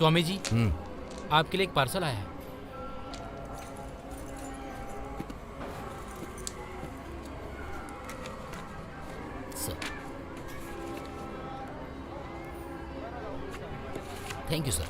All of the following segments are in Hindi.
स्वामी जी, आपके लिए एक पार्सल आया है। Sir, thank you sir.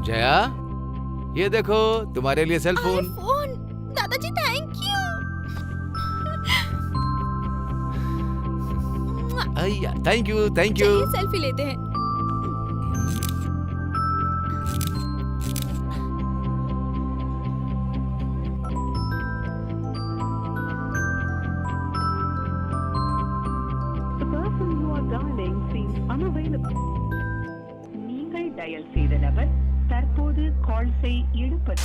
Jaya, ये देखो तुम्हारे लिए सेल फोन। फोन दादाजी, thank you. Thank you thank you. चलिए सेल्फी लेते हैं। The person you are dialing seems unavailable. நீங்கள் டயல் செய்த நபர் தற்போது கால்ஸை எடுப்பது.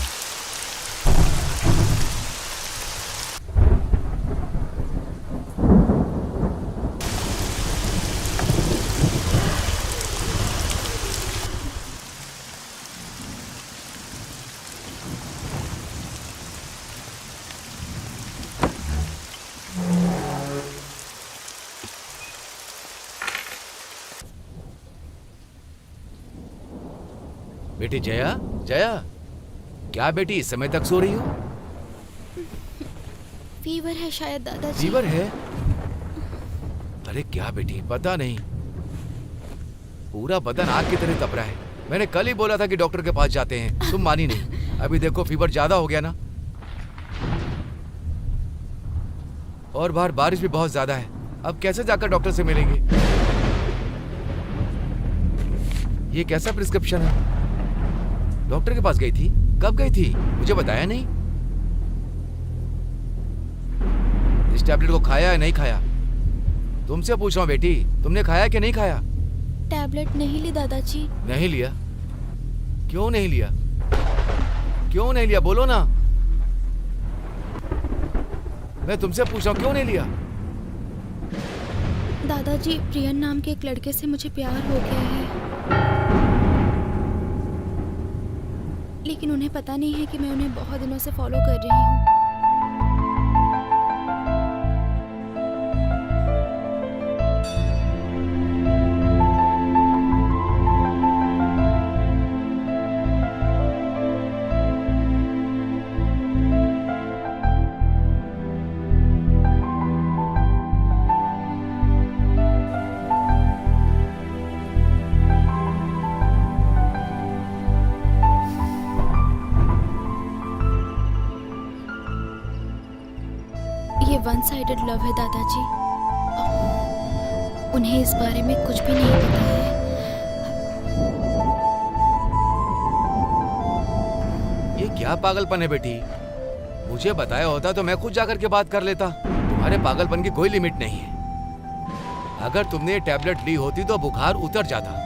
बेटी जया, जया, क्या बेटी इस समय तक सो रही हो? फीवर है शायद दादाजी। फीवर है? अरे क्या बेटी, पता नहीं, पूरा बदन आग की तरह तप रहा है। मैंने कल ही बोला था कि डॉक्टर के पास जाते हैं, तुम मानी नहीं। अभी देखो फीवर ज्यादा हो गया ना, और बाहर बारिश भी बहुत ज्यादा है। अब कैसे जाकर डॉक्टर से मिलेंगे? ये कैसा प्रिस्क्रिप्शन है? डॉक्टर के पास गई थी? कब गई थी? मुझे बताया नहीं। इस टैबलेट को खाया या नहीं खाया? तुमसे पूछ रहा हूँ बेटी, तुमने खाया कि नहीं खाया? टैबलेट नहीं ली दादाजी। नहीं लिया? क्यों नहीं लिया? क्यों नहीं लिया, बोलो ना। मैं तुमसे पूछ रहा हूँ, क्यों नहीं लिया? दादाजी, प्रियन नाम के एक लड़के से मुझे प्यार हो गया है, लेकिन उन्हें पता नहीं है कि मैं उन्हें बहुत दिनों से फॉलो कर रही हूँ। ये वन साइडेड लव है दादाजी। उन्हें इस बारे में कुछ भी नहीं पता है। ये क्या पागलपन है बेटी? मुझे बताया होता तो मैं खुद जाकर के बात कर लेता। तुम्हारे पागलपन की कोई लिमिट नहीं है। अगर तुमने ये टैबलेट ली होती तो बुखार उतर जाता।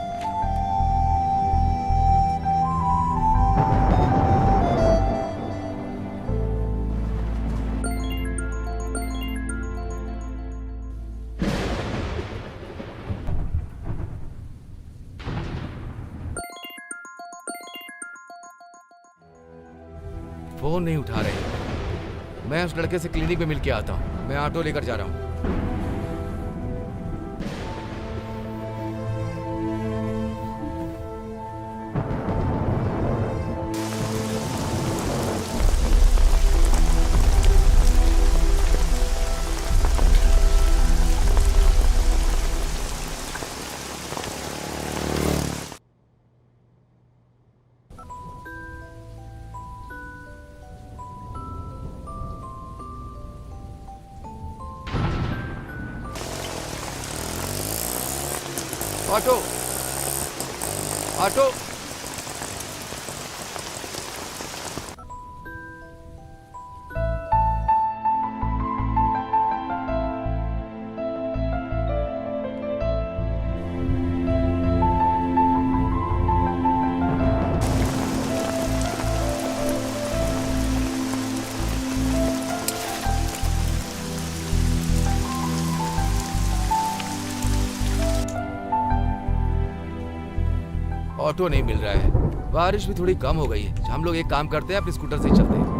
फोन नहीं उठा रहे। मैं उस लड़के से क्लिनिक में मिल के आता हूँ। मैं ऑटो लेकर जा रहा हूँ। Auto, auto. ऑटो नहीं मिल रहा है। बारिश भी थोड़ी कम हो गई है। हम लोग एक काम करते हैं, अपने स्कूटर से ही चलते हैं।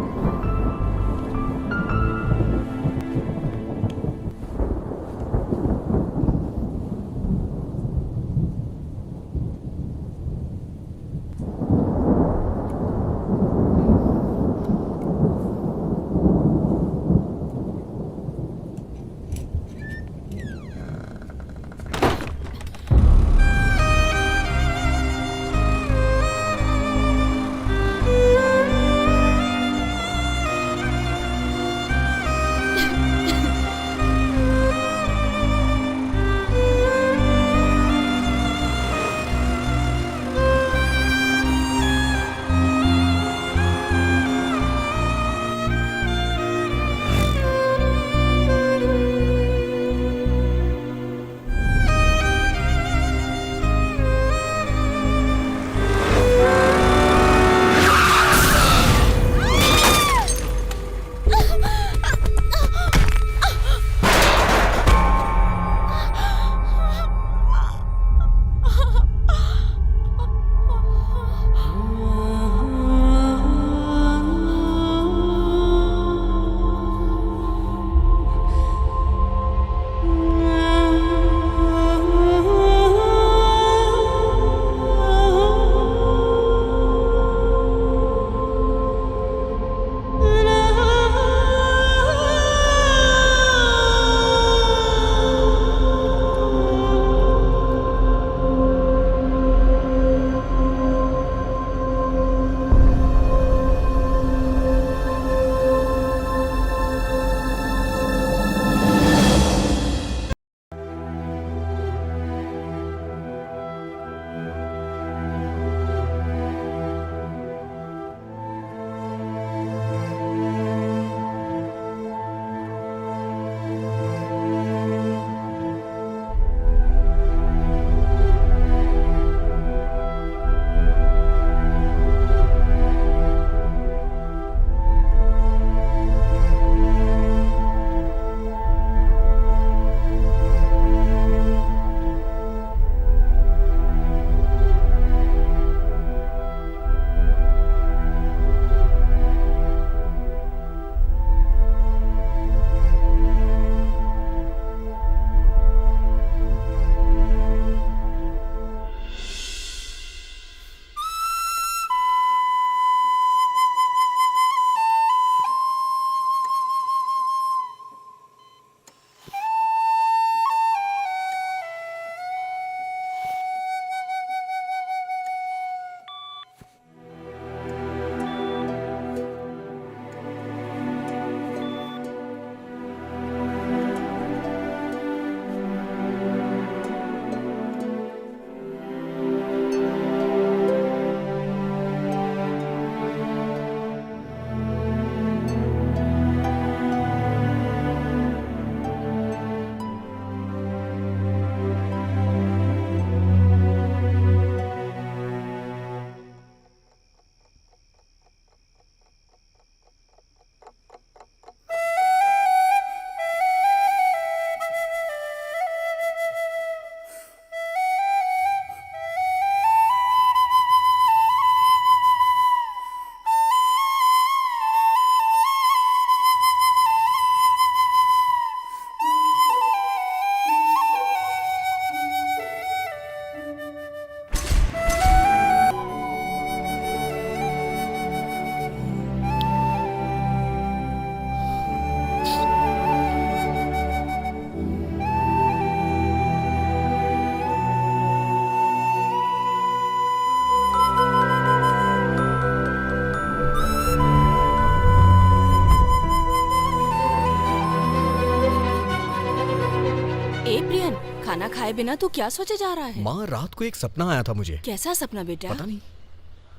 खाना खाए बिना तू क्या सोचे जा रहा है? माँ, रात को एक सपना आया था मुझे। कैसा सपना बेटा? पता नहीं,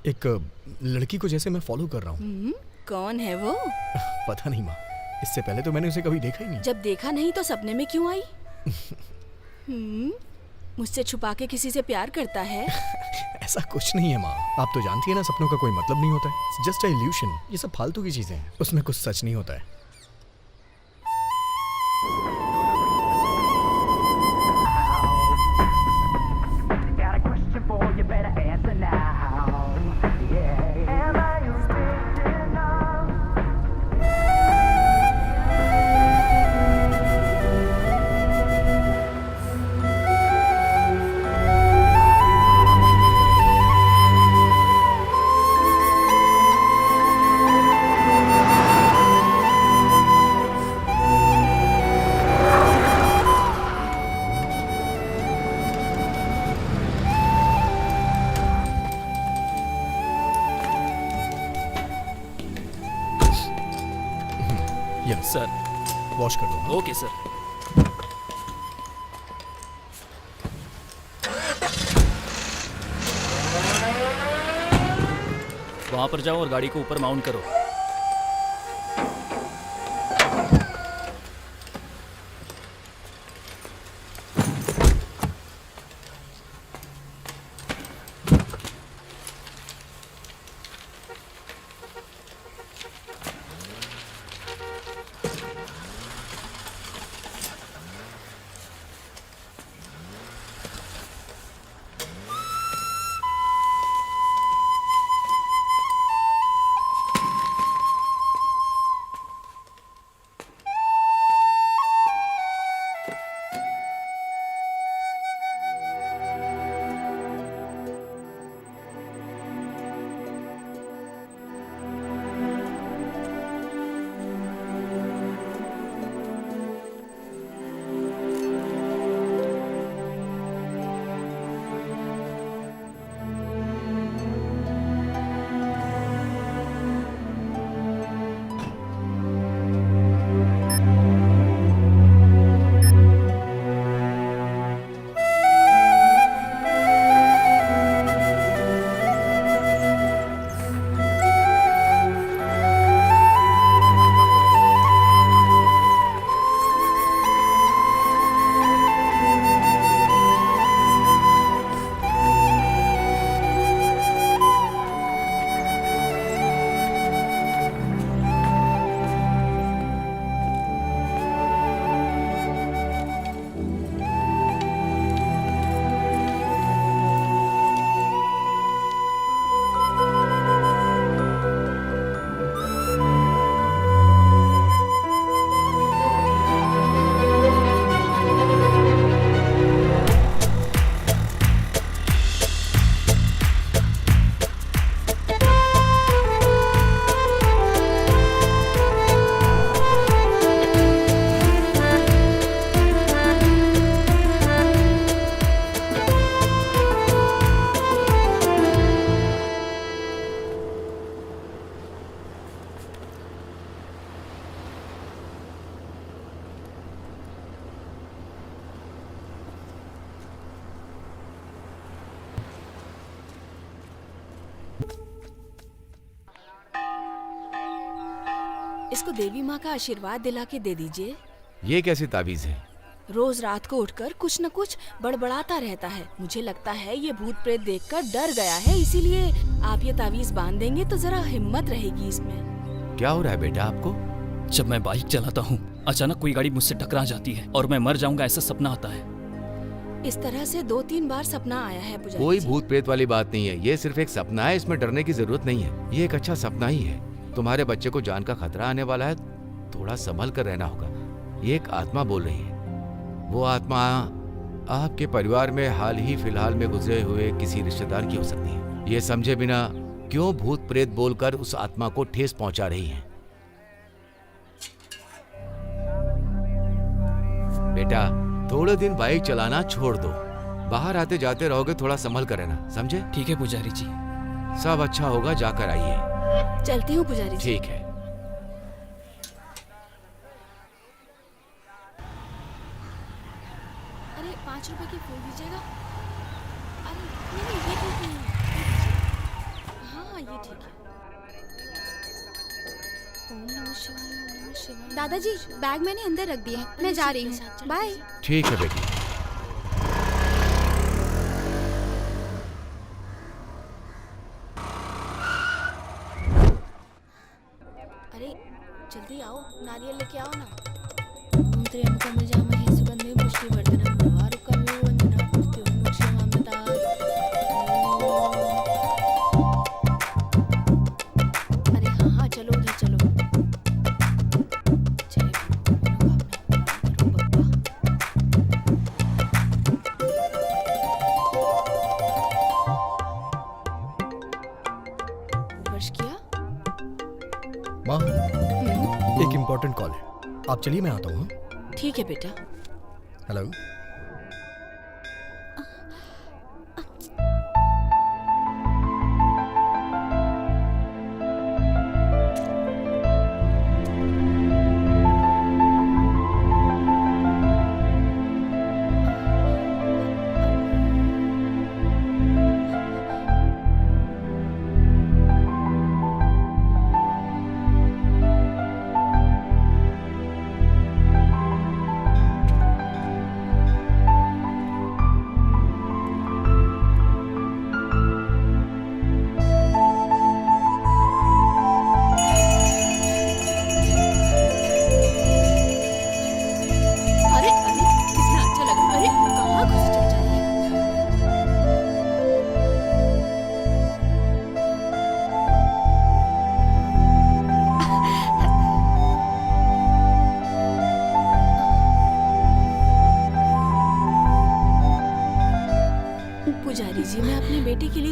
एक लड़की को जैसे मैं फॉलो कर रहा हूँ। कौन है वो? पता नहीं माँ, इससे पहले तो मैंने उसे कभी देखा ही नहीं। जब देखा नहीं तो सपने में क्यों आई? मुझसे छुपा के किसी से प्यार करता है? ऐसा कुछ नहीं है माँ, आप तो जानती है ना, सपनों का कोई मतलब नहीं होता है, जस्ट अ इल्यूशन। ये सब फालतू की चीजें हैं, उसमें कुछ सच नहीं होता है। Got a question for you, better answer now. ये सर। वॉश कर दो। Okay sir. वहां पर जाओ और गाड़ी को ऊपर माउंट करो। इसको देवी माँ का आशीर्वाद दिला के दे दीजिए। ये कैसी ताबीज है? रोज रात को उठकर कुछ न कुछ बड़बड़ाता रहता है। मुझे लगता है ये भूत प्रेत देखकर डर गया है, इसीलिए आप ये ताबीज बांध देंगे तो जरा हिम्मत रहेगी इसमें। क्या हो रहा है बेटा आपको? जब मैं बाइक चलाता हूँ अचानक कोई गाड़ी मुझसे टकरा जाती है और मैं मर जाऊंगा ऐसा सपना आता है। इस तरह से 2-3 बार सपना आया है पुजारी कोई जी। भूत प्रेत वाली बात नहीं है, ये सिर्फ एक सपना है, इसमें डरने की जरूरत नहीं है। ये एक अच्छा सपना ही है। तुम्हारे बच्चे को जान का खतरा आने वाला है, थोड़ा संभल कर रहना होगा। ये एक आत्मा बोल रही है। वो आत्मा आपके परिवार में हाल ही फिलहाल में गुजरे हुए किसी रिश्तेदार की हो सकती है। ये समझे बिना क्यों भूत प्रेत बोलकर उस आत्मा को ठेस पहुंचा रही है? बेटा थोड़े दिन बाइक चलाना छोड़ दो, बाहर आते जाते रहोगे, थोड़ा संभल कर रहना, समझे? ठीक है पुजारी जी। सब अच्छा होगा, जाकर आइए। चलती हूँ पुजारी जी। ठीक है। अरे 5 रुपए की फूल दीजिएगा। अरे नहीं ये ठीक नहीं है। हाँ ये ठीक है। ओम नमः शिवाय, ओम नमः शिवाय। दादाजी बैग मैंने अंदर रख दिया है, मैं जा रही हूँ। बाय। ठीक है बेटी। अरे जल्दी आओ, नारियल लेके आओ ना। ओम त्र्यंबकं यजामहे सुगंधिं पुष्टिवर्धनम् उर्वारुकमिव वन्दनात् मृत्युं मोक्षमामृतात्। अरे हाँ हाँ चलो उधर चलो। जय मनोकामना करो बप्पा। वर्ष किया? माँ एक इम्पोर्टेंट कॉल है, आप चलिए मैं आता हूँ। ठीक है बेटा। हेलो।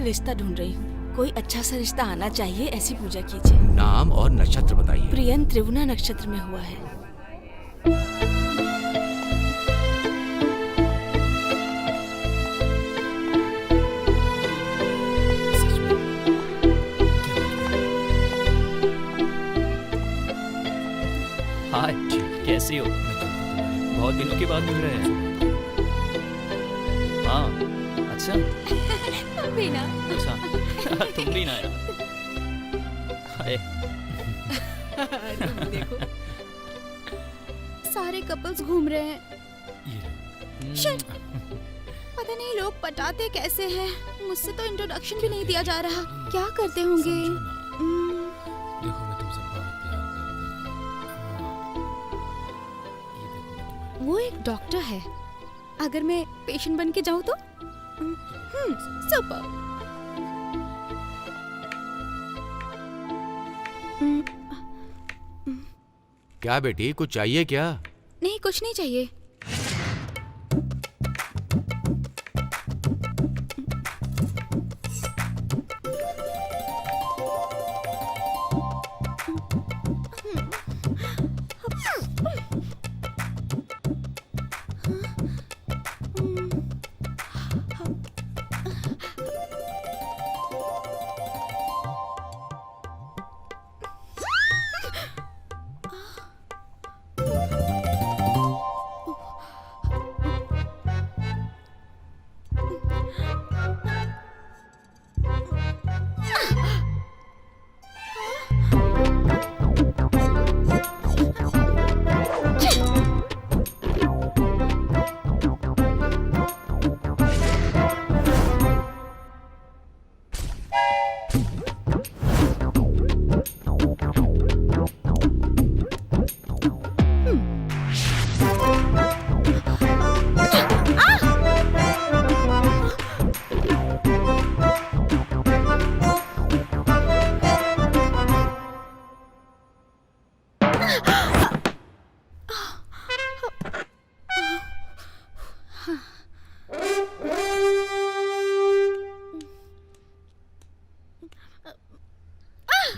रिश्ता ढूंढ रही हूँ। कोई अच्छा सा रिश्ता आना चाहिए, ऐसी पूजा कीजिए। नाम और नक्षत्र बताइए। प्रियन त्रिवुना नक्षत्र में हुआ है। हाय, कैसी हो? बहुत दिनों के बाद मिल रहे हैं। हाँ, अच्छा भी ना। अच्छा तुम भी ना यार। हाय, देखो सारे कपल्स घूम रहे हैं। शिट, पता नहीं लोग पटाते कैसे हैं। मुझसे तो इंट्रोडक्शन भी नहीं दिया जा रहा। क्या करते होंगे? देखो मैं तुमसे बहुत प्यार करती हूँ। ये देखो मैं तुम्हारी वो एक डॉक्टर है। अगर मैं पेशेंट बन के जाऊं तो सुपर। क्या बेटी, कुछ चाहिए क्या? नहीं, कुछ नहीं चाहिए।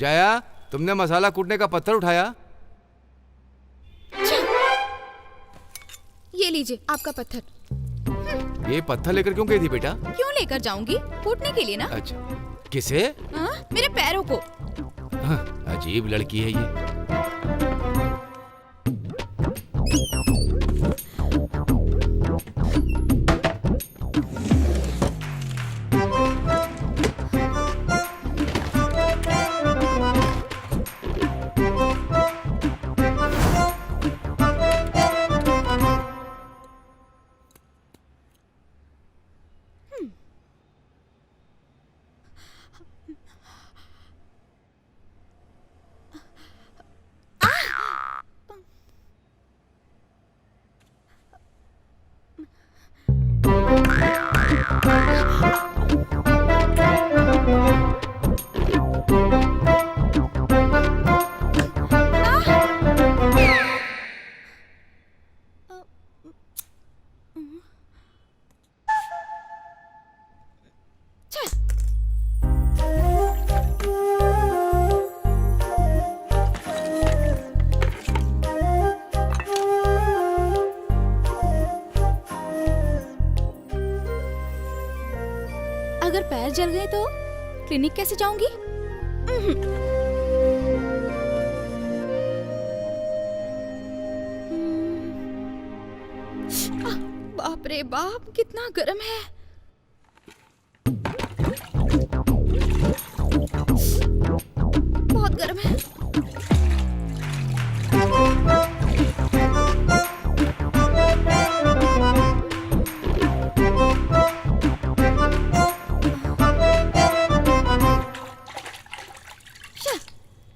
जया, तुमने मसाला कूटने का पत्थर उठाया? ये लीजिए आपका पत्थर। ये पत्थर लेकर क्यों गई थी बेटा? क्यों लेकर जाऊंगी? कूटने के लिए ना। अच्छा, किसे? हाँ? मेरे पैरों को। हाँ, अजीब लड़की है ये। अगर पैर जल गए तो क्लिनिक कैसे जाऊंगी? बाप रे बाप, कितना गर्म है। बहुत गर्म है।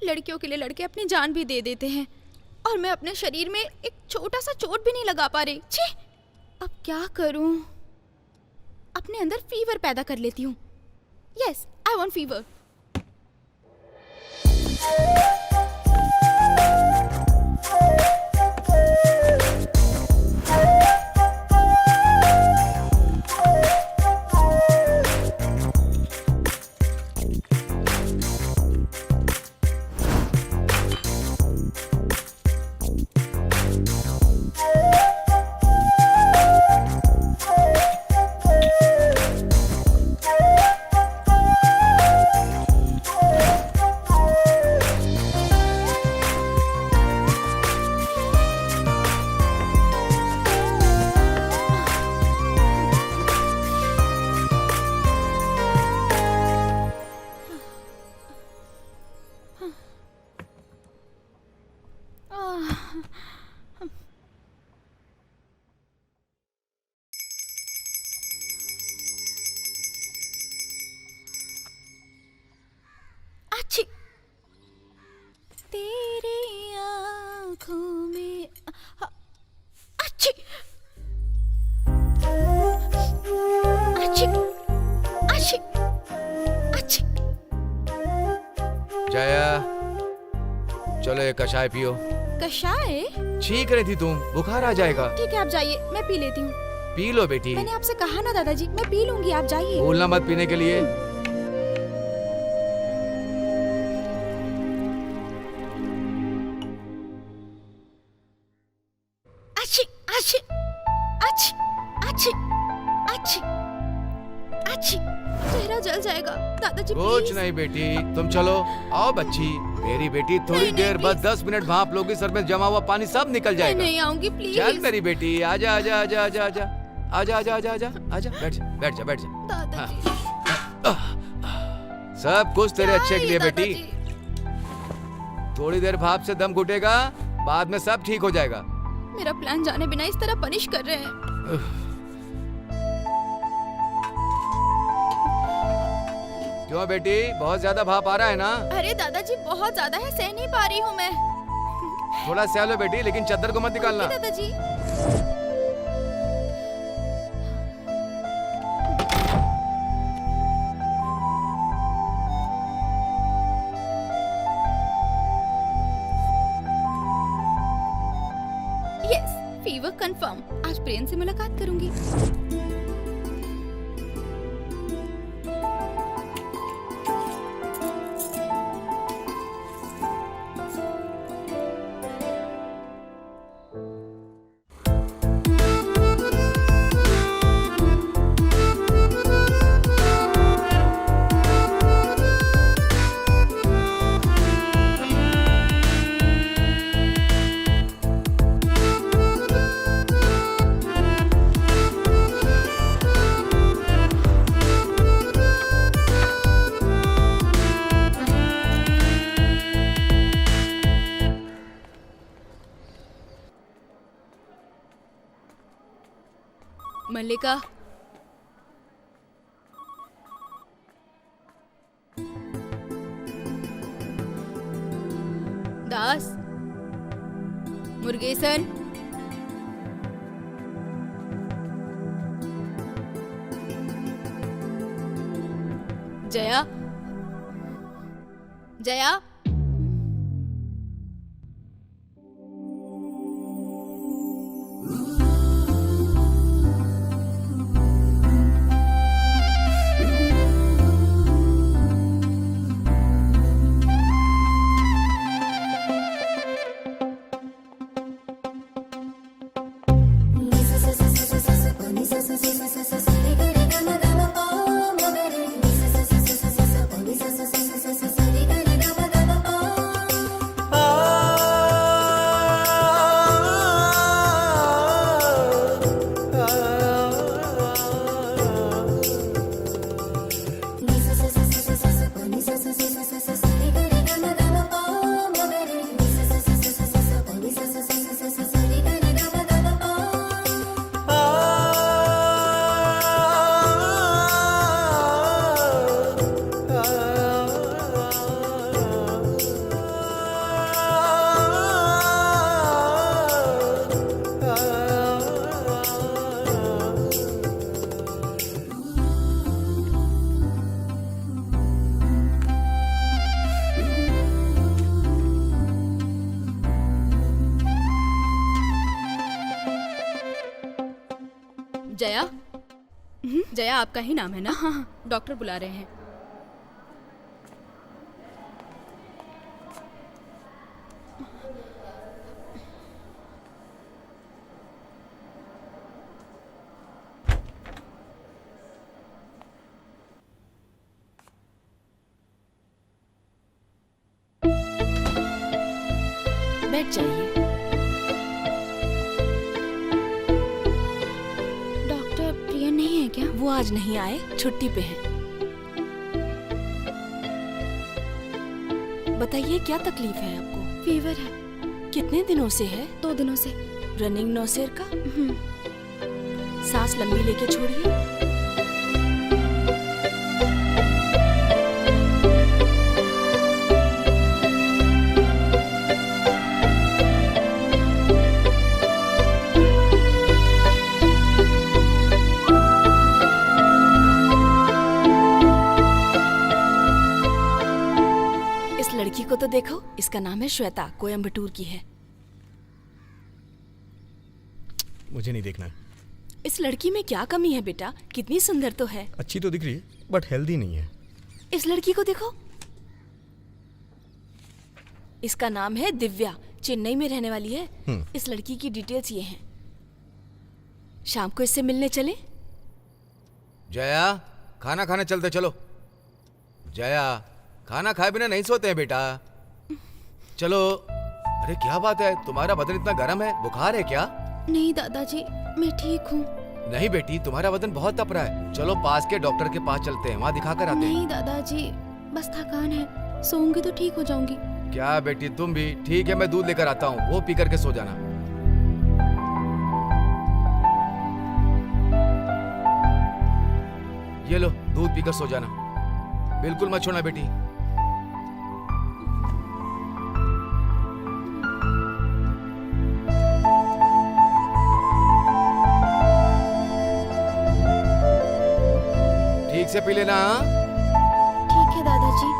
लड़कियों के लिए लड़के अपनी जान भी दे देते हैं और मैं अपने शरीर में एक छोटा सा चोट भी नहीं लगा पा रही। छी, अब क्या करूं? अपने अंदर फीवर पैदा कर लेती हूँ। Yes, I want fever. अच्छी तेरी आँखों में अच्छी अच्छी अच्छी अच्छी। जया, चलो एक कषाय पियो। कषाय? छींक रही थी तुम, बुखार आ जाएगा। ठीक है आप जाइए, मैं पी लेती हूँ। पी लो बेटी। मैंने आपसे कहा ना दादाजी, मैं पी लूंगी, आप जाइए। भूलना मत पीने के लिए। अच्छी अच्छी अच्छी अच्छी अच्छी अच्छी। चेहरा जल जाएगा दादाजी। कुछ प्लीज। नहीं बेटी, तुम चलो। आओ बच्ची, मेरी बेटी, थोड़ी नहीं, देर नहीं, बस प्लीज। 10 मिनट भाप लोगी, सर में जमा हुआ पानी सब निकल मैं जाएगा। नहीं आऊंगी प्लीज। चल मेरी बेटी, आजा आजा आजा आजा आजा आजा आजा आजा आजा आजा, बैठ जा बैठ जा बैठ जा। दादाजी सब कुछ तेरे अच्छे के लिए क्या है बेटी। दादाजी? थोड़ी देर भाप से दम घुटेगा, बाद में सब ठीक हो जाएगा। मेरा प्लान जाने बिना इस तरह पनिश कर रहे हैं। क्यों बेटी, बहुत ज्यादा भाप आ रहा है ना? अरे दादाजी बहुत ज्यादा है, सह नहीं पा रही हूँ मैं। थोड़ा सह लो बेटी, लेकिन चद्दर को मत निकालना। ओके दादाजी। Yes, fever confirm. आज प्रियन से मुलाकात करूंगी। मल्लिका, दास, मुर्गेसन, जया, जया। जया, जया आपका ही नाम है ना? हाँ, डॉक्टर बुला रहे हैं। बैठ जाइए। डॉक्टर प्रियन नहीं है क्या? वो आज नहीं आए, छुट्टी पे हैं। बताइए क्या तकलीफ है आपको? फीवर है। कितने दिनों से है? 2 दिनों से। रनिंग नौसेर का? हम्म, सांस लंबी लेके छोड़िए। इस लड़की को तो देखो, इसका नाम है श्वेता, कोयम्बटूर की है। मुझे नहीं देखना है। इस लड़की में क्या कमी है बेटा? कितनी सुंदर तो है। अच्छी तो दिख रही है बट हेल्दी नहीं है। इस लड़की को देखो, इसका नाम है दिव्या, चेन्नई में रहने वाली है। इस लड़की की डिटेल्स ये हैं। शाम को इससे मिलने चले? जया, खाना खाने चलते चलो। जया, खाना खाए बिना नहीं सोते हैं बेटा। चलो। अरे क्या बात है, तुम्हारा बदन इतना गर्म है, बुखार है क्या? नहीं दादाजी, मैं ठीक हूँ। नहीं बेटी, तुम्हारा बदन बहुत तप रहा है। चलो पास के डॉक्टर के पास चलते हैं, वहाँ दिखा कर आते हैं। नहीं दादाजी, बस थकान है, सोऊंगी तो ठीक हो जाऊंगी। क्या बेटी तुम भी? ठीक है, मैं दूध लेकर आता हूँ, वो पी करके सो जाना। ये लो, दूध पीकर सो जाना, बिल्कुल मत छोड़ना बेटी। ठीक से पी लेना। हाँ? ठीक है दादाजी।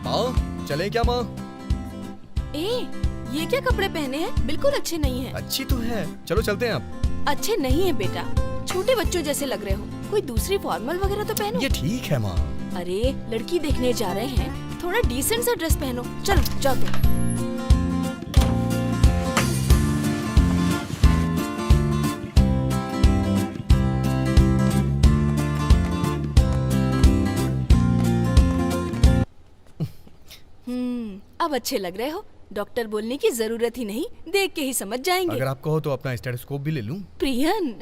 माँ चले क्या माँ? ए, ये क्या कपड़े पहने हैं? बिल्कुल अच्छे नहीं है। अच्छी तो है, चलो चलते हैं अब। अच्छे नहीं है बेटा, छोटे बच्चों जैसे लग रहे हो। कोई दूसरी फॉर्मल वगैरह तो पहनो। ये ठीक है माँ। अरे लड़की देखने जा रहे हैं, थोड़ा डिसेंट सा ड्रेस पहनो। चलो जाओ तुम। अब अच्छे लग रहे हो। डॉक्टर बोलने की जरूरत ही नहीं, देख के ही समझ जाएंगे। अगर आप कहो तो अपना स्टेथोस्कोप भी ले लूं? Prion.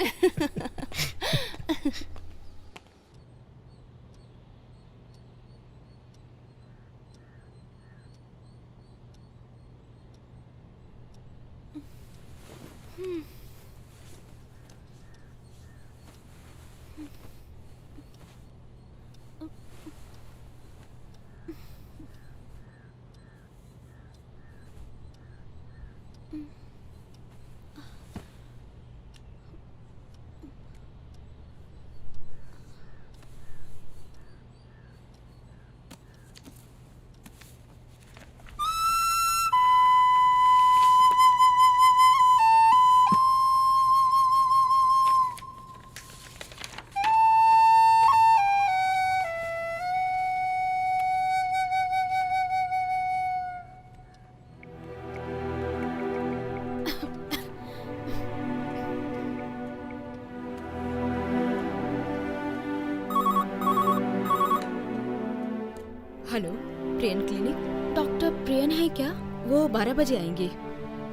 Hello, prion clinic. Doctor prion है क्या? वो 12 बजे आएंगे।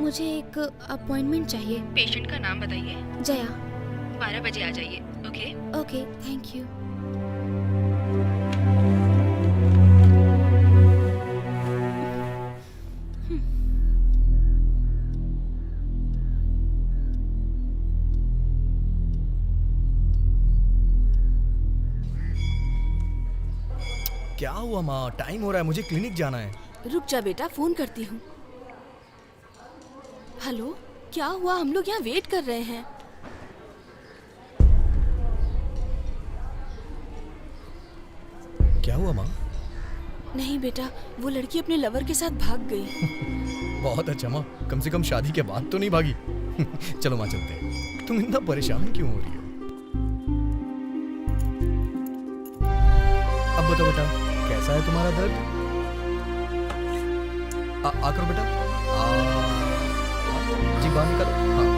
मुझे एक अपॉइंटमेंट चाहिए। पेशेंट का नाम बताइए। जया। 12 बजे आ जाइए। ओके। Okay, thank you. क्या हुआ माँ? टाइम हो रहा है, मुझे क्लिनिक जाना है। रुक जा बेटा, फोन करती हूँ। हेलो, क्या हुआ? हम लोग यहाँ वेट कर रहे हैं। क्या हुआ माँ? नहीं बेटा, वो लड़की अपने लवर के साथ भाग गई। बहुत अच्छा माँ, कम से कम शादी के बाद तो नहीं भागी। चलो माँ चलते हैं। तुम इतना परेशान क्यों हो रही हो? अब बताओ बेटा, कैसा है तुम्हारा दर्द? आ करो बेटा। जी बाहर निकलो। हाँ।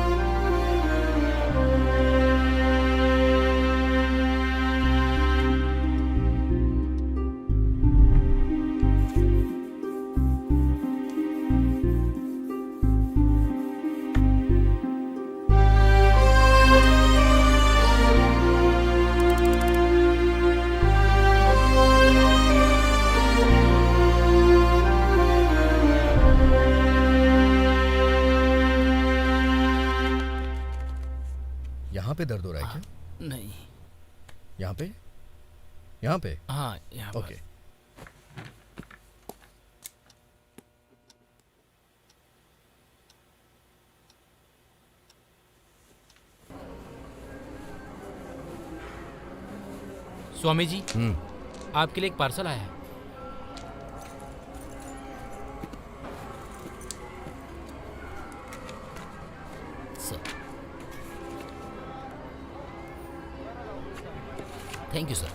यहाँ पे दर्द हो रहा है क्या? नहीं। यहाँ पे? यहाँ पे? हाँ, यहाँ पर। ओके। स्वामी जी, आपके लिए एक पार्सल आया है। Sir, thank you sir.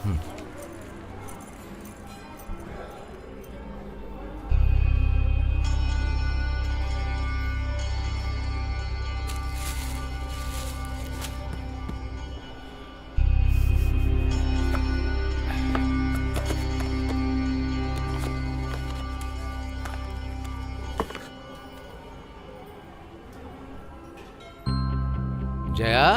Jaya,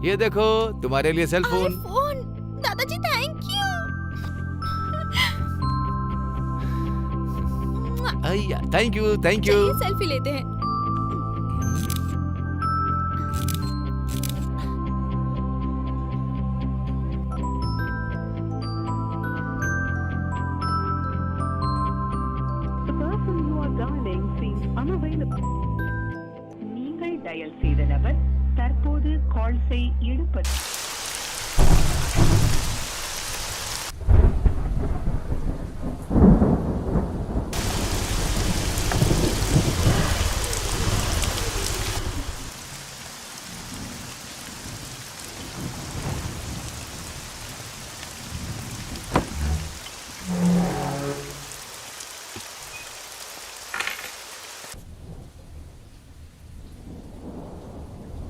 ये देखो तुम्हारे लिए सेल फोन। फोन दादाजी, थैंक यू। अय्या, थैंक यू थैंक यू। चलिए सेल्फी लेते हैं। The person you are dialing seems unavailable. நீங்கள் டயல் செய்த நபர் தற்போது கால்ஸை எடுப்பது.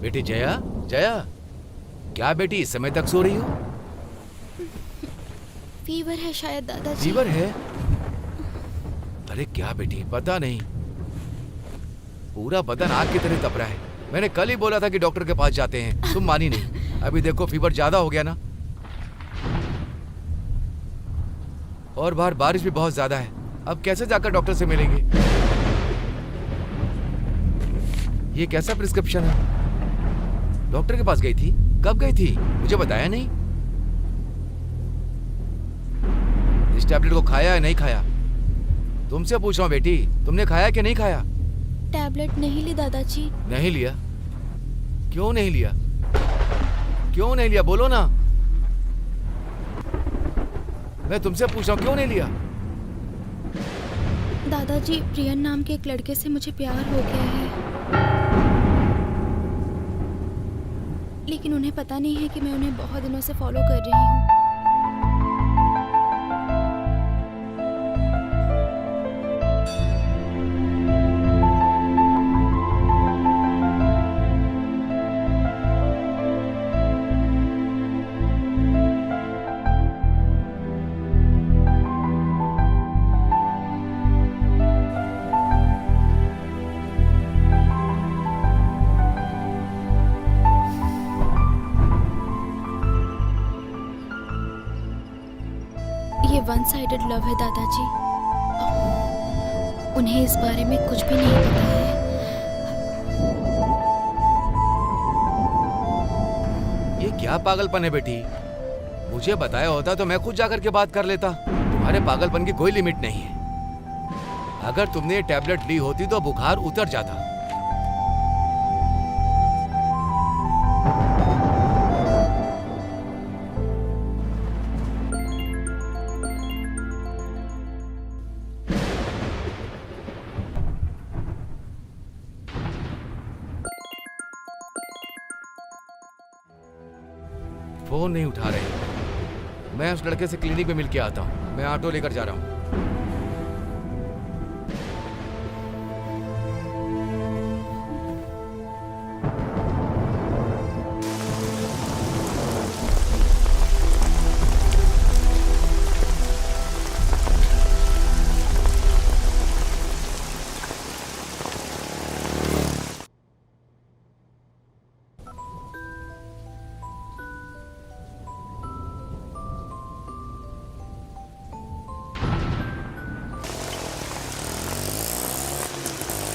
बेटी जया, जया, क्या बेटी इस समय तक सो रही हो? फीवर है शायद दादाजी। फीवर है? अरे क्या बेटी, पता नहीं, पूरा बदन आग की तरह तप रहा है। मैंने कल ही बोला था कि डॉक्टर के पास जाते हैं, तुम मानी नहीं। अभी देखो फीवर ज्यादा हो गया ना, और बाहर बारिश भी बहुत ज्यादा है। अब कैसे जाकर डॉक्टर से मिलेंगे? ये कैसा प्रिस्क्रिप्शन है? डॉक्टर के पास गई थी? कब गई थी? मुझे बताया नहीं। इस टैबलेट को खाया या नहीं खाया? तुमसे पूछ रहा हूँ बेटी, तुमने खाया कि नहीं खाया? टैबलेट नहीं ली दादाजी। नहीं लिया? क्यों नहीं लिया? क्यों नहीं लिया, बोलो ना। मैं तुमसे पूछ रहा हूँ, क्यों नहीं लिया? दादाजी, प्रियन नाम के एक लड़के से मुझे प्यार हो गया है, लेकिन उन्हें पता नहीं है कि मैं उन्हें बहुत दिनों से फॉलो कर रही हूँ। ये वन साइडेड लव है दादाजी। उन्हें इस बारे में कुछ भी नहीं पता है। ये क्या पागलपन है बेटी? मुझे बताया होता तो मैं खुद जाकर के बात कर लेता। तुम्हारे अरे पागलपन की कोई लिमिट नहीं है। अगर तुमने ये टैबलेट ली होती तो बुखार उतर जाता। फोन नहीं उठा रहे। मैं उस लड़के से क्लिनिक में मिल के आता हूँ। मैं ऑटो लेकर जा रहा हूँ।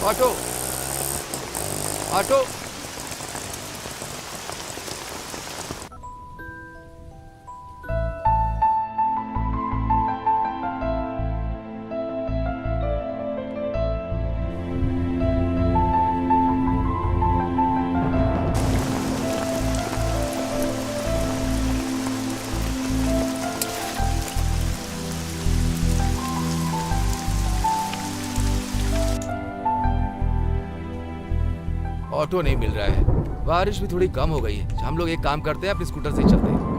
ऑटो ऑटो ऑटो नहीं मिल रहा है। बारिश भी थोड़ी कम हो गई है। हम लोग एक काम करते हैं, अपने स्कूटर से ही चलते हैं।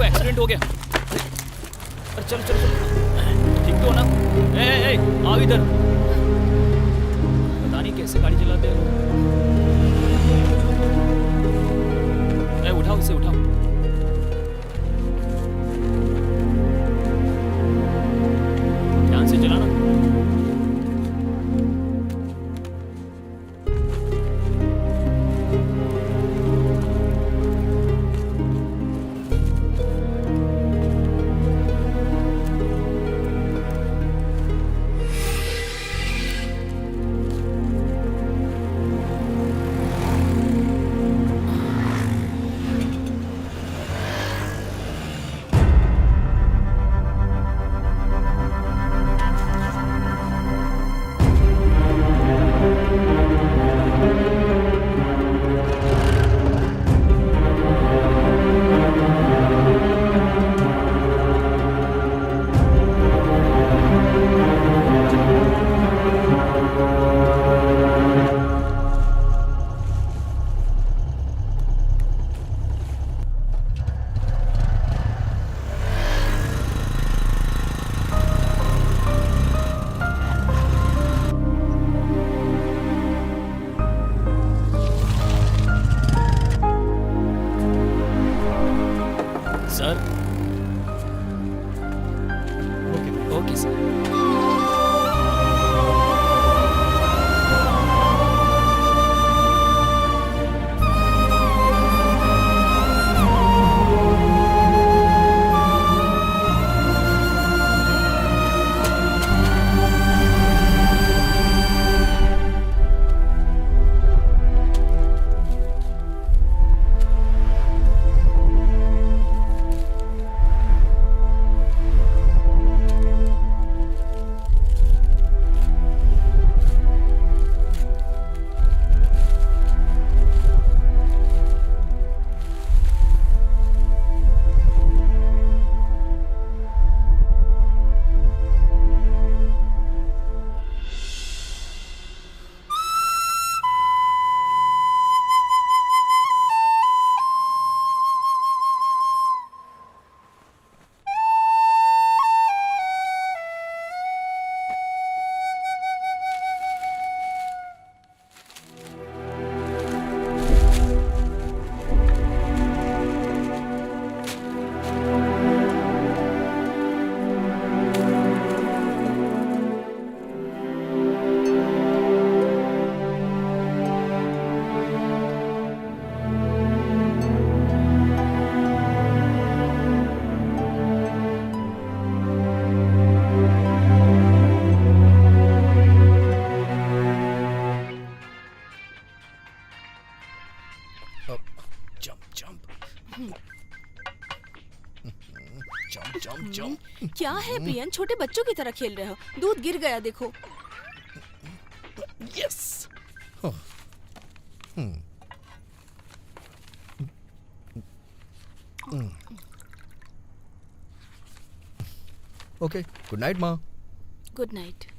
देखो एक्सीडेंट हो गया। अरे चलो चलो चलो, ठीक तो हो ना? ए, आओ इधर। पता नहीं कैसे गाड़ी चलाते हो। उठाओ इसे, उठाओ। ध्यान से चलाना। सर। Okay sir. क्या है प्रियन, छोटे बच्चों की तरह खेल रहे हो? दूध गिर गया देखो। यस। ओके, गुड नाइट माँ। Good night.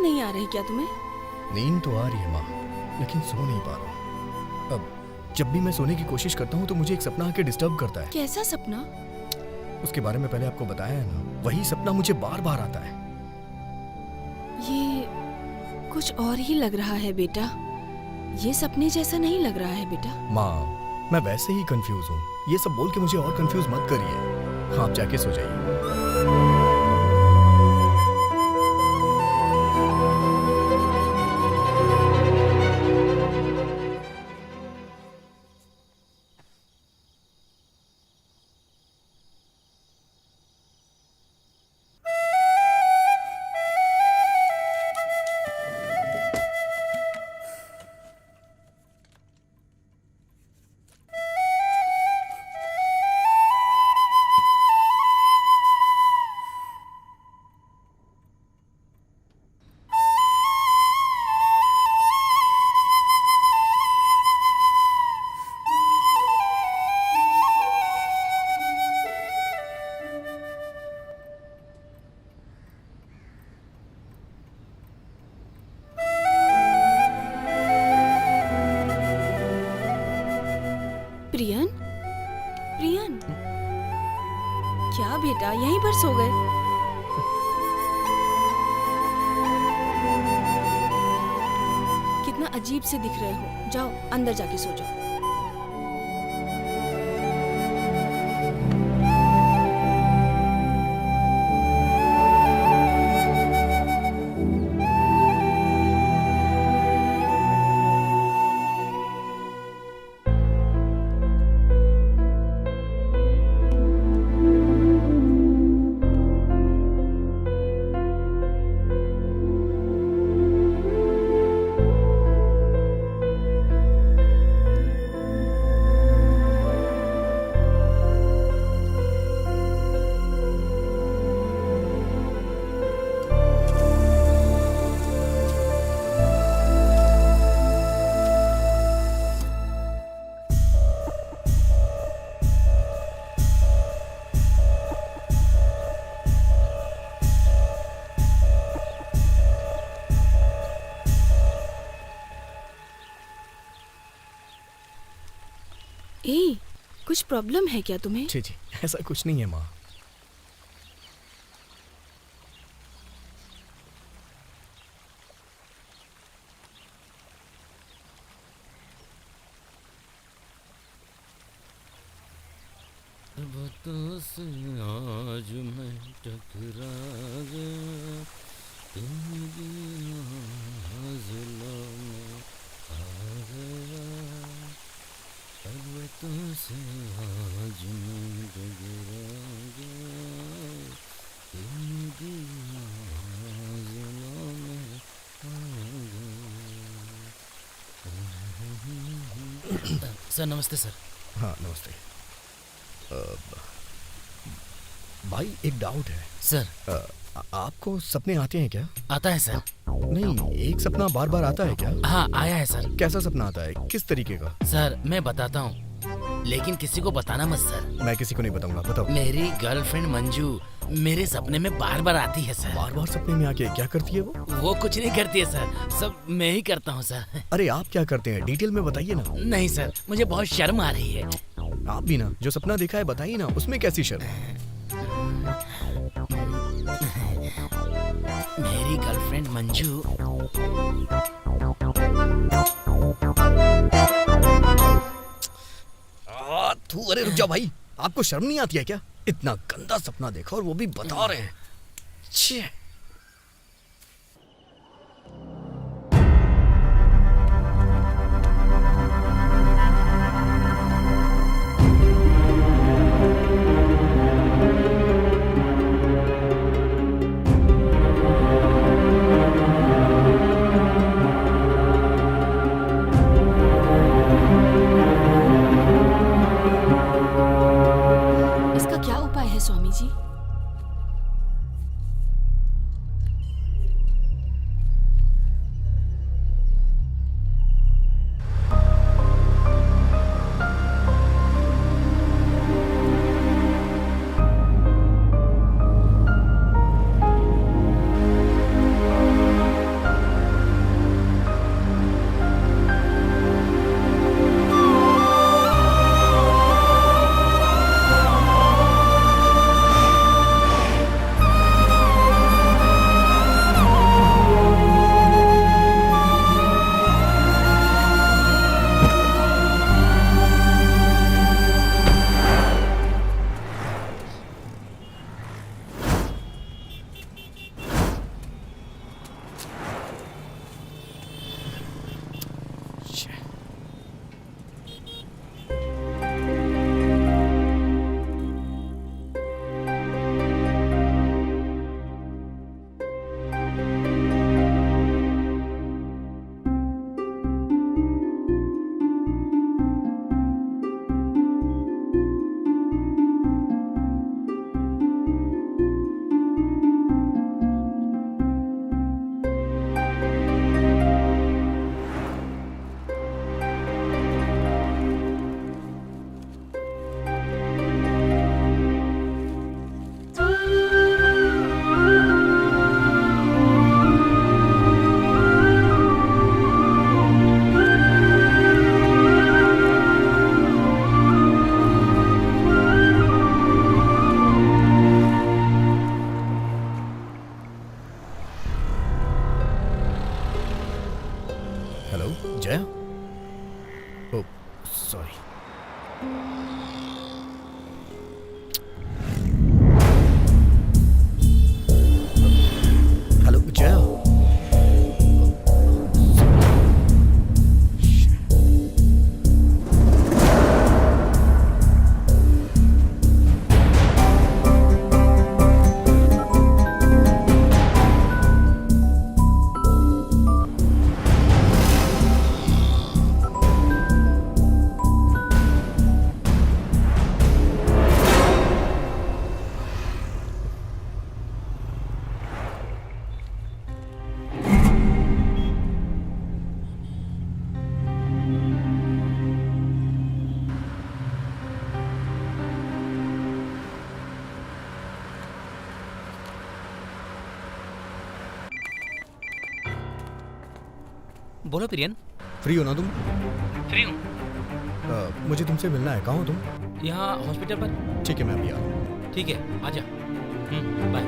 नींद नहीं आ रही क्या तुम्हें? नींद तो आ रही है माँ, लेकिन सो नहीं पा रहा हूँ। अब जब भी मैं सोने की कोशिश करता हूँ तो मुझे एक सपना आके डिस्टर्ब करता है। कैसा सपना? उसके बारे में पहले आपको बताया है ना, वही सपना मुझे बार बार आता है। ये कुछ और ही लग रहा है बेटा, ये सपने जैसा नहीं लग रहा है बेटा। माँ, मैं वैसे ही कंफ्यूज हूँ, ये सब बोल के मुझे और कंफ्यूज मत करिए। आप जाके सो जाइए। प्रियन, प्रियन, क्या बेटा यहीं पर सो गए? कितना अजीब से दिख रहे हो, जाओ अंदर जाके सो जाओ। ए, कुछ प्रॉब्लम है क्या तुम्हें? जी जी, ऐसा कुछ नहीं है माँ। बातों से आज मैं टकरा गया, तेरी आज़लों में आ गया। बातों से आज मैं टकरा गया, तेरी आज़लों में आ गया। सर नमस्ते सर। हाँ नमस्ते। भाई एक डाउट है सर। आपको सपने आते हैं क्या? आता है सर। नहीं, एक सपना बार बार आता है क्या? हाँ आया है सर। कैसा सपना आता है, किस तरीके का? सर मैं बताता हूँ, लेकिन किसी को बताना मत सर। मैं किसी को नहीं बताऊंगा, बताओ। मेरी गर्लफ्रेंड मंजू मेरे सपने में बार बार आती है सर। बार बार सपने में आके क्या करती है वो? वो कुछ नहीं करती है सर, सब मैं ही करता हूँ सर। अरे आप क्या करते हैं, डिटेल में बताइए ना। नहीं सर, मुझे बहुत शर्म आ रही है। आप भी ना, जो सपना देखा है बताइए ना, उसमें कैसी शर्म? मेरी गर्लफ्रेंड मंजू अरे रुक जाओ भाई, आपको शर्म नहीं आती है क्या? इतना गंदा सपना देखा और वो भी बता रहे हैं। छे। इसका क्या उपाय है Swami ji? Oh sorry. Hello Jaya. बोलो प्रियन। फ्री हो ना तुम? फ्री हूँ। मुझे तुमसे मिलना है, कहाँ हो तुम? यहाँ हॉस्पिटल पर। ठीक है मैं अभी आ रहा हूँ। ठीक है, आजा। बाय।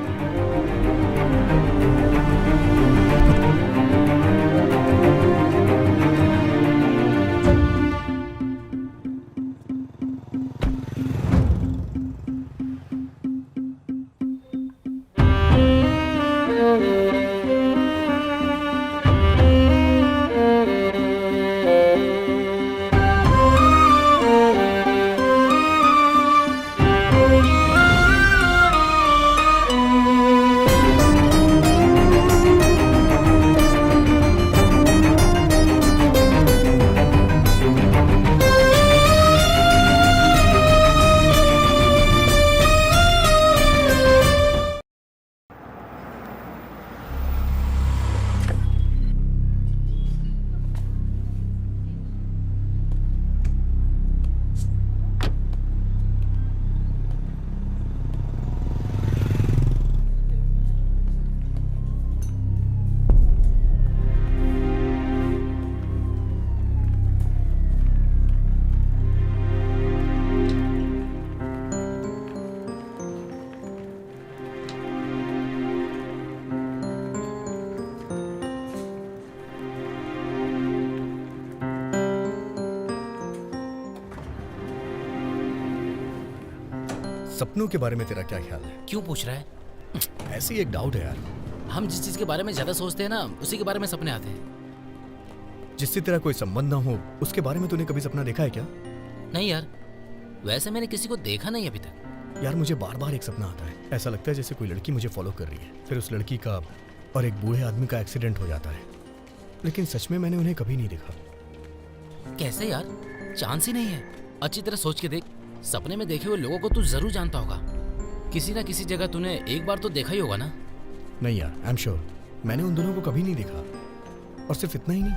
सपनों के बारे में तेरा क्या ख्याल है? क्यों पूछ रहा है? ऐसी एक डाउट है यार। हम जिस चीज के बारे में ज्यादा सोचते हैं ना, उसी के बारे में सपने आते हैं। जिससे तेरा कोई संबंध ना हो उसके बारे में तूने कभी सपना देखा है क्या? नहीं यार, वैसे मैंने किसी को देखा नहीं अभी तक। यार मुझे बार बार एक सपना आता है। ऐसा लगता है जैसे कोई लड़की मुझे फॉलो कर रही है, फिर उस लड़की का और एक बूढ़े आदमी का एक्सीडेंट हो जाता है, लेकिन सच में मैंने उन्हें कभी नहीं देखा। कैसे यार? चांस ही नहीं है। अच्छी तरह सोच के देख, सपने में देखे हुए लोगों को तू जरूर जानता होगा। किसी ना किसी जगह तूने एक बार तो देखा ही होगा ना। नहीं यार, आई एम श्योर मैंने उन दोनों को कभी नहीं देखा। और सिर्फ इतना ही नहीं,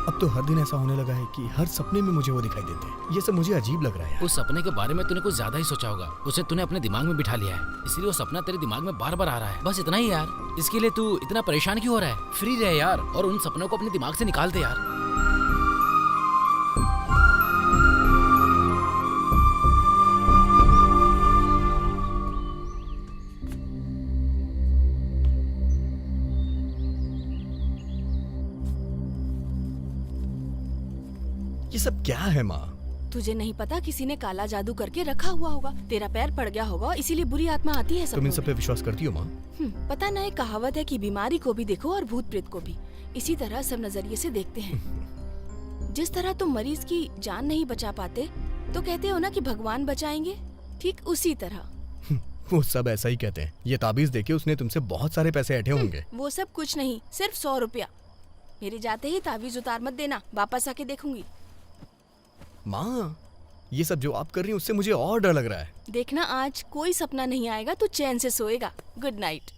अब तो हर दिन ऐसा होने लगा है कि हर सपने में मुझे वो दिखाई देते हैं। ये सब मुझे अजीब लग रहा है। उस सपने के बारे में तूने कुछ ज्यादा ही सोचा होगा। उसे तूने अपने दिमाग में बिठा लिया है, इसलिए वो सपना तेरे दिमाग में बार बार आ रहा है। बस इतना ही यार। इसके लिए तू इतना परेशान क्यों हो रहा है? फ्री रहे यार और उन सपनों को अपने दिमाग से निकाल दे यार। ये सब क्या है माँ? तुझे नहीं पता, किसी ने काला जादू करके रखा हुआ होगा। तेरा पैर पड़ गया होगा, इसीलिए बुरी आत्मा आती है तुम इन सबको। सब पे विश्वास करती हो माँ? पता ना, एक कहावत है कि बीमारी को भी देखो और भूत प्रेत को भी। इसी तरह सब नजरिए से देखते हैं। जिस तरह तुम मरीज की जान नहीं बचा पाते तो कहते हो ना कि भगवान बचाएंगे, ठीक उसी तरह। वो सब ऐसा ही कहते हैं। ये ताबीज देके उसने तुमसे बहुत सारे पैसे ऐंठे होंगे। वो सब कुछ नहीं, सिर्फ 100 रुपया। मेरे जाते ही ताबीज उतार मत देना, वापस आके देखूंगी। माँ, ये सब जो आप कर रही हैं उससे मुझे और डर लग रहा है। देखना, आज कोई सपना नहीं आएगा, तू चैन से सोएगा। Good night.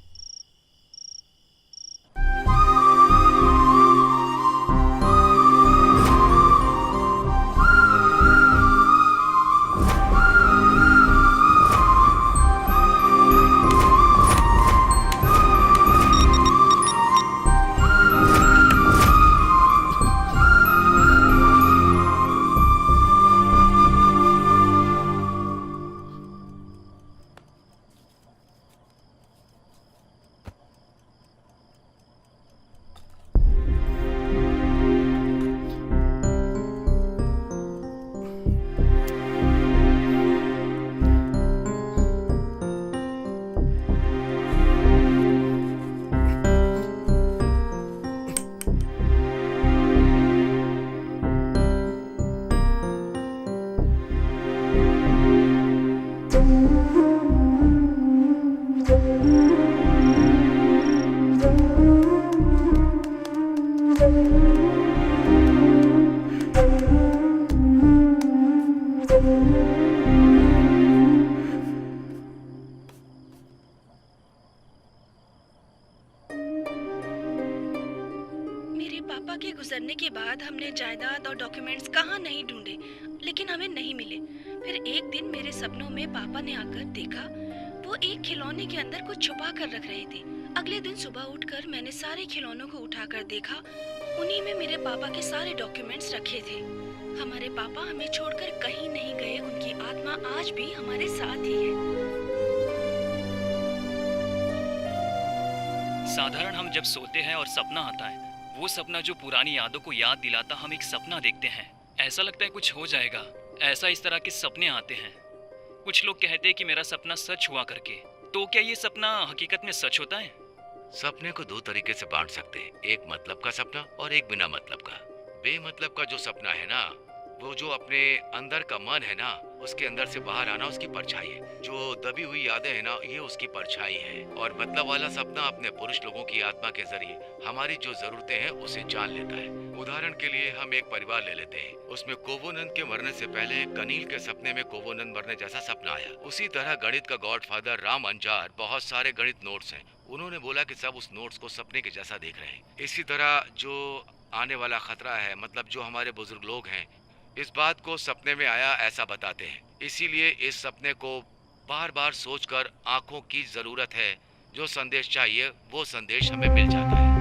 जायदाद और डॉक्यूमेंट्स कहाँ नहीं ढूंढे, लेकिन हमें नहीं मिले। फिर एक दिन मेरे सपनों में पापा ने आकर देखा वो एक खिलौने के अंदर कुछ छुपा कर रख रहे थे। अगले दिन सुबह उठकर मैंने सारे खिलौनों को उठाकर देखा, उन्हीं में मेरे पापा के सारे डॉक्यूमेंट्स रखे थे। हमारे पापा हमें छोड़कर कहीं नहीं गए, उनकी आत्मा आज भी हमारे साथ ही है। साधारण हम जब सोते हैं और सपना आता है, वो सपना जो पुरानी यादों को याद दिलाता, हम एक सपना देखते हैं, ऐसा लगता है कुछ हो जाएगा। ऐसा इस तरह के सपने आते हैं। कुछ लोग कहते हैं कि मेरा सपना सच हुआ करके, तो क्या ये सपना हकीकत में सच होता है? सपने को दो तरीके से बांट सकते हैं, एक मतलब का सपना और एक बिना मतलब का। बेमतलब का जो सपना है ना, वो जो अपने अंदर का मन है ना, उसके अंदर से बाहर आना उसकी परछाई है। जो दबी हुई यादें है ना, ये उसकी परछाई है। और मतलब वाला सपना अपने पुरुष लोगों की आत्मा के जरिए हमारी जो जरूरतें हैं उसे जान लेता है। उदाहरण के लिए हम एक परिवार ले लेते हैं, उसमें कोवोनंद के मरने से पहले कनील के सपने में कोवोनंद मरने जैसा सपना आया। उसी तरह गणित का गॉडफादर राम अंजार, बहुत सारे गणित नोट्स हैं, उन्होंने बोला कि सब उस नोट्स को सपने के जैसा देख रहे हैं। इसी तरह जो आने वाला खतरा है, मतलब जो हमारे बुजुर्ग लोग हैं, इस बात को सपने में आया ऐसा बताते हैं। इसीलिए इस सपने को बार बार सोचकर आंखों की जरूरत है। जो संदेश चाहिए वो संदेश हमें मिल जाता है।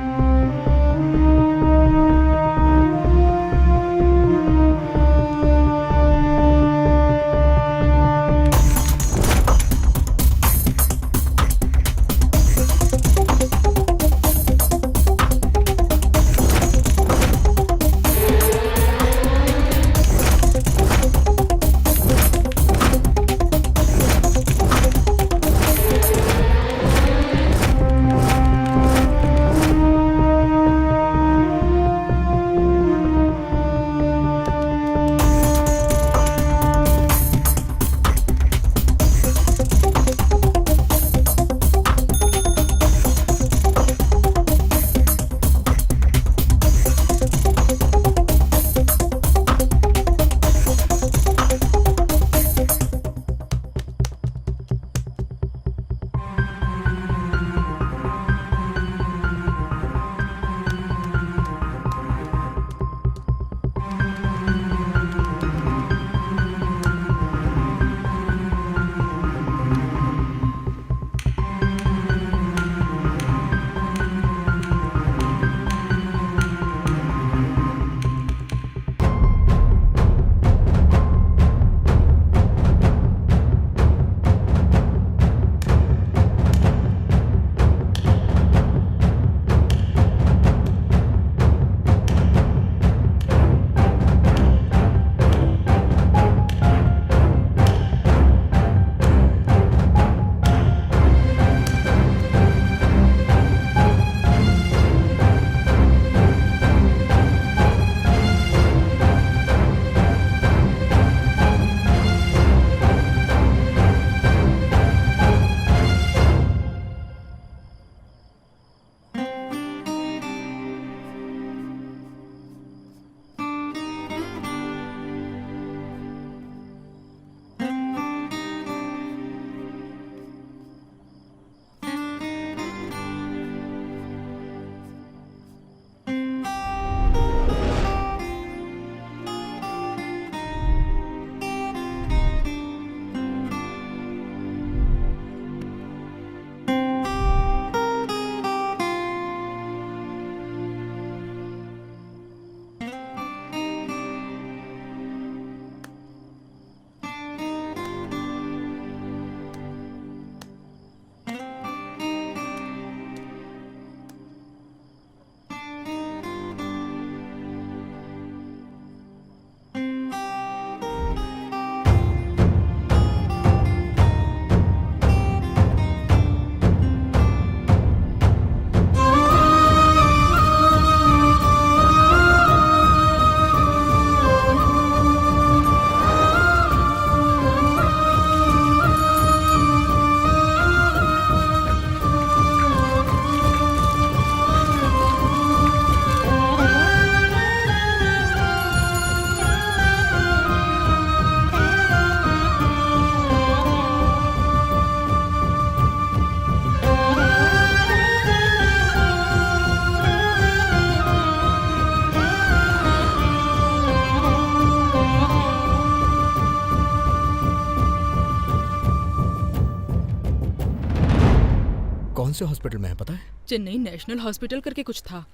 से हॉस्पिटल में है पता है? चेन्नई नेशनल हॉस्पिटल करके कुछ था।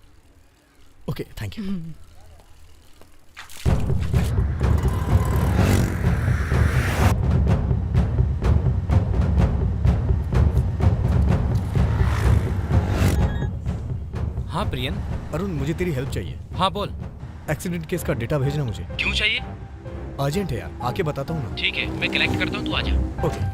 Okay thank you. हाँ प्रियन। अरुण मुझे तेरी हेल्प चाहिए। हाँ बोल। एक्सीडेंट केस का डेटा भेजना मुझे। क्यों चाहिए? अर्जेंट है यार, आके बताता हूँ ना। ठीक है, मैं कलेक्ट करता हूँ, तू आ जा। ओके।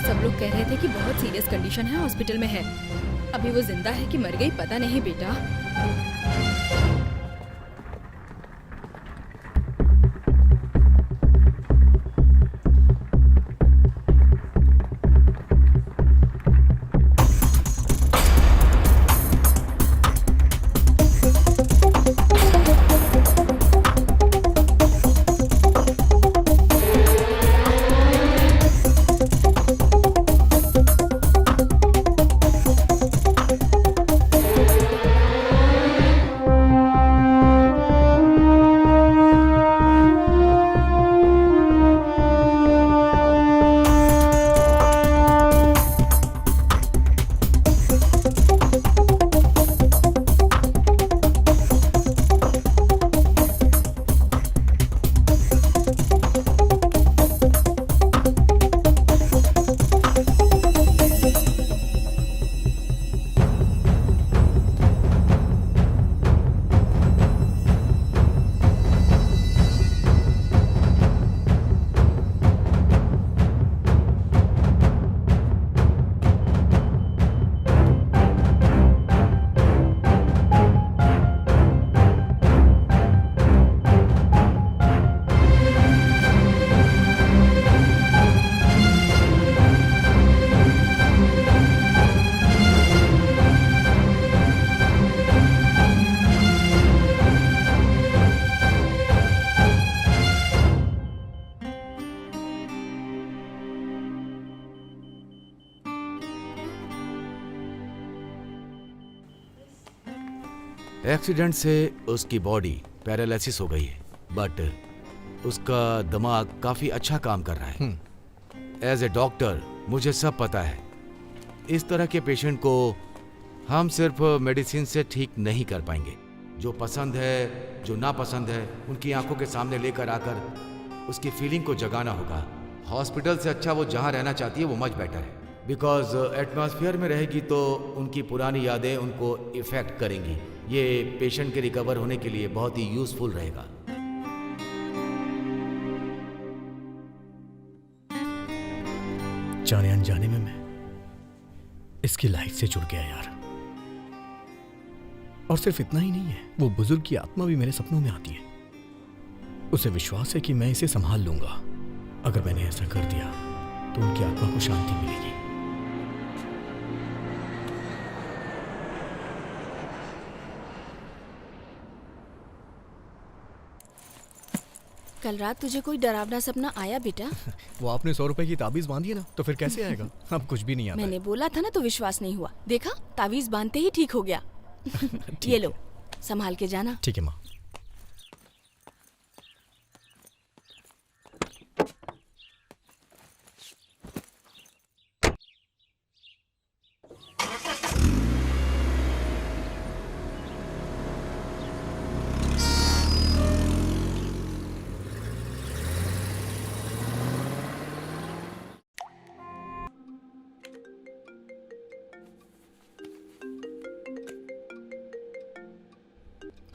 सब लोग कह रहे थे कि बहुत सीरियस कंडीशन है, हॉस्पिटल में है। अभी वो जिंदा है कि मर गई पता नहीं बेटा। एक्सीडेंट से उसकी बॉडी पैरालिसिस हो गई है, बट उसका दिमाग काफी अच्छा काम कर रहा है। एज ए डॉक्टर मुझे सब पता है। इस तरह के पेशेंट को हम सिर्फ मेडिसिन से ठीक नहीं कर पाएंगे। जो पसंद है, जो नापसंद है, उनकी आंखों के सामने लेकर आकर उसकी फीलिंग को जगाना होगा। हॉस्पिटल से अच्छा वो जहाँ रहना चाहती है वो मच बेटर है, बिकॉज एटमॉस्फेयर में रहेगी तो उनकी पुरानी यादें उनको इफेक्ट करेंगी। ये पेशेंट के रिकवर होने के लिए बहुत ही यूजफुल रहेगा। जाने अनजाने में मैं इसकी लाइफ से जुड़ गया यार। और सिर्फ इतना ही नहीं है, वो बुजुर्ग की आत्मा भी मेरे सपनों में आती है। उसे विश्वास है कि मैं इसे संभाल लूंगा। अगर मैंने ऐसा कर दिया तो उनकी आत्मा को शांति मिलेगी। कल रात तुझे कोई डरावना सपना आया बेटा? वो आपने 100 रुपए की ताबीज बांधी है ना, तो फिर कैसे आएगा? अब कुछ भी नहीं आता। मैंने बोला था ना तो विश्वास नहीं हुआ। देखा, ताबीज बांधते ही ठीक हो गया। ये लो, संभाल के जाना। ठीक है माँ।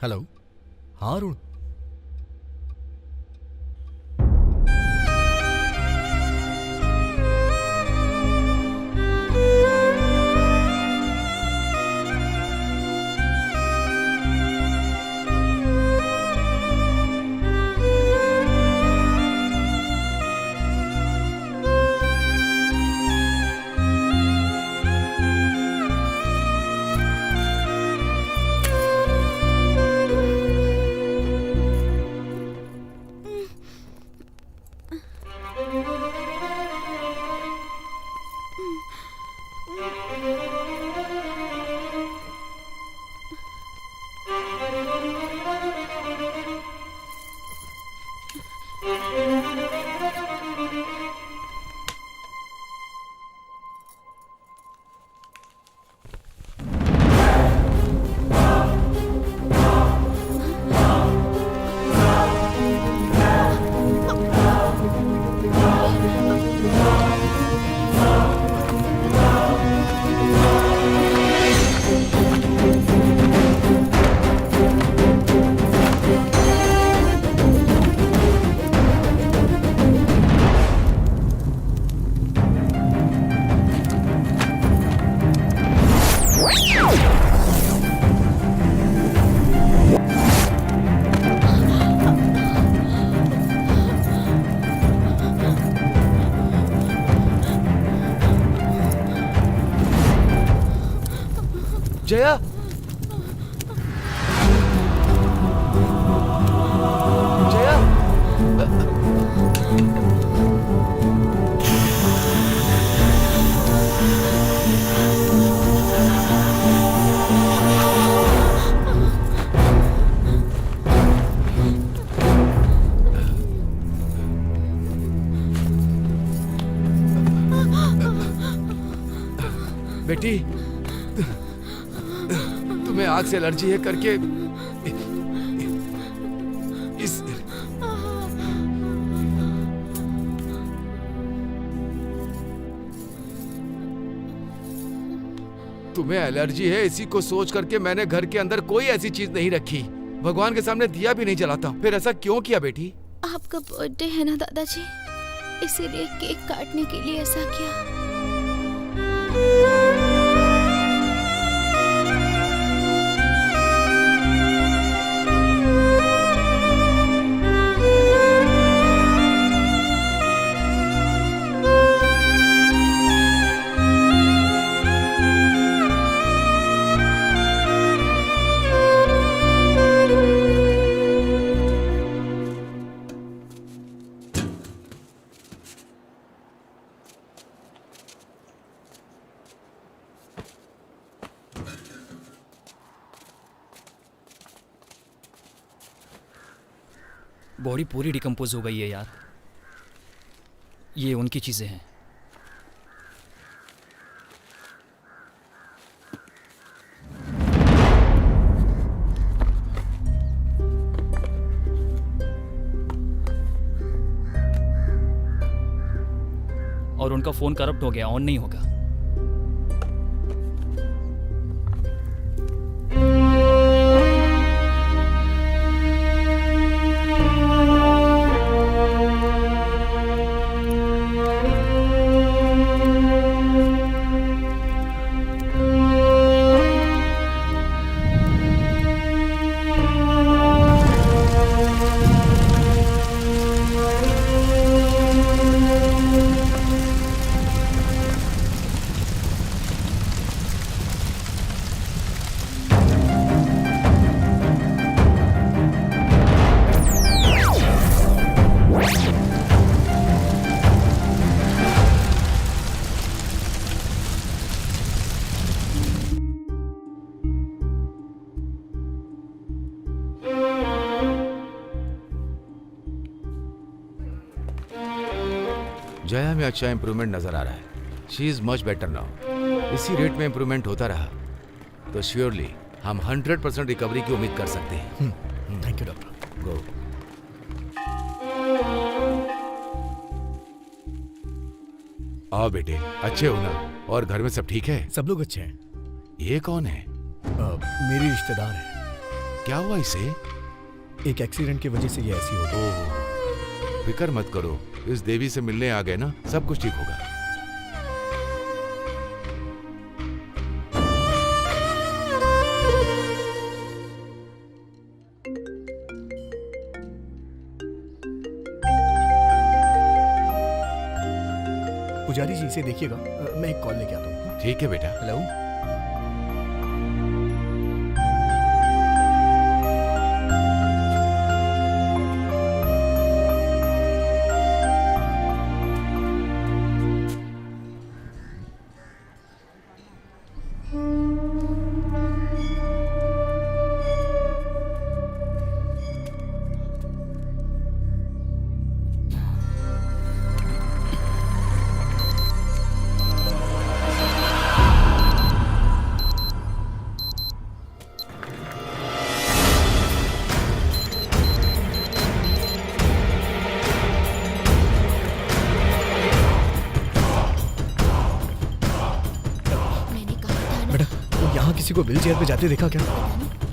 हेलो, हाँ अरुण। जया, जया, बेटी, तुम्हें आग से एलर्जी है करके इस तुम्हें एलर्जी है इसी को सोच करके मैंने घर के अंदर कोई ऐसी चीज नहीं रखी। भगवान के सामने दिया भी नहीं जलाता। फिर ऐसा क्यों किया बेटी? आपका बर्थडे है ना दादाजी, इसीलिए केक काटने के लिए ऐसा किया। बॉडी पूरी डिकम्पोज हो गई है यार। ये उनकी चीज़ें हैं। और उनका फ़ोन करप्ट हो गया, ऑन नहीं होगा। जया में अच्छा इम्प्रूवमेंट नजर आ रहा है। She is much better now. इसी रेट में इम्प्रूवमेंट होता रहा तो श्योरली हम 100% रिकवरी की उम्मीद कर सकते हैं। Thank you doctor. गो। आओ बेटे, अच्छे हो ना? और घर में सब ठीक है? सब लोग अच्छे हैं। ये कौन है? मेरी रिश्तेदार है। क्या हुआ इसे? एक एक्सीडेंट की वजह से ये ऐसी हो गई। ओह, फिक्र मत करो, इस देवी से मिलने आ गए ना, सब कुछ ठीक होगा। पुजारी जी इसे देखिएगा, मैं एक कॉल लेके आता हूँ। ठीक है बेटा। हेलो। किसी को व्हील चेयर पे जाते देखा क्या?